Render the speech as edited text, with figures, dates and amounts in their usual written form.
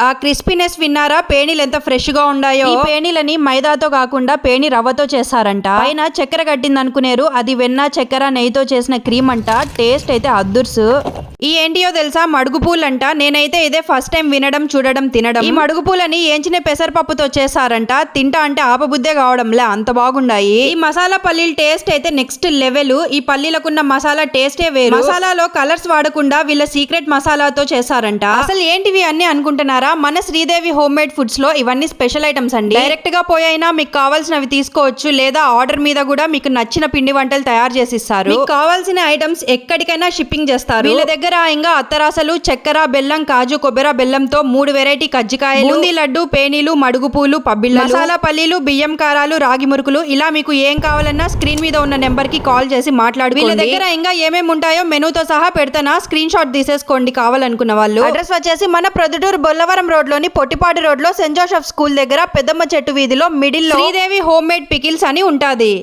ఆ క్రిస్పీనెస్ విన్నారా? పేనీలు ఎంత ఫ్రెష్ గా ఉన్నాయో. ఈ పేనీలని మైదాతో కాకుండా పేని రవ్వతో చేస్తారంట. పైన చక్కెర కట్టింది అనుకునేరు, అది వెన్న చక్కెర నెయ్యితో చేసిన క్రీమ్ అంట. టేస్ట్ అయితే అద్దుర్సు. ఈ ఏంటియో తెలుసా? మడుగు పూలంట. నేనైతే ఇదే ఫస్ట్ టైం వినడం, చూడడం, తినడం. ఈ మడుగు పూలని ఏంచిన పెసరపప్పుతో చేస్తారంట. తింటా అంటే ఆపబుద్దే కావడంలే, అంత బాగుండాయి. ఈ మసాలా పల్లీల టేస్ట్ అయితే నెక్స్ట్ లెవెల్. ఈ పల్లీలకున్న మసాలా టేస్టే వేరు. మసాలాలో కలర్స్ వాడకుండా వీళ్ళ సీక్రెట్ మసాలాతో చేస్తారంట. అసలు ఏంటివి అన్ని అనుకుంటున్నారా? మన శ్రీదేవి హోమ్ మేడ్ ఫుడ్స్ లో ఇవన్నీ స్పెషల్ ఐటమ్స్ అండి. డైరెక్ట్ గా పోయినా మీకు కావాల్సినవి తీసుకోవచ్చు, లేదా ఆర్డర్ మీద కూడా మీకు నచ్చిన పిండి వంటలు తయారు చేసి ఇస్తారు. మీకు కావాల్సిన ఐటమ్స్ ఎక్కడికైనా షిప్పింగ్ చేస్తారు. వీళ్ళ దగ్గర ఇంకా అత్తరాసలు, చక్కెర, బెల్లం, కాజు, కొబ్బరి బెల్లంతో 3 వెరైటీ కజ్జికాయలు, బూందీ లడ్డు, పేనీలు, మడుగు పూలు, పబ్బిళ్ళ, మసాలా పల్లీలు, బియ్యం కారాలు, రాగి మురుకులు, ఇలా మీకు ఏం కావాలన్నా స్క్రీన్ మీద ఉన్న నెంబర్ కి కాల్ చేసి మాట్లాడుకోండి. వీళ్ళ దగ్గర ఇంకా ఏమేమి ఉంటాయో మెనూతో సహా పెడతానా, స్క్రీన్ షాట్ తీసేసుకోండి కావాలనుకున్న వాళ్ళు. అడ్రస్ వచ్చేసి మన ప్రొద్దుటూరు బొల్లవరం రోడ్ లోని పొట్టిపాటి రోడ్ లో సెంట్ జోసెఫ్ స్కూల్ దగ్గర పెద్దమ్మ చెట్టు వీధిలో మిడిల్ లో శ్రీదేవి హోమ్ మేడ్ పికిల్స్ అని ఉంటాది.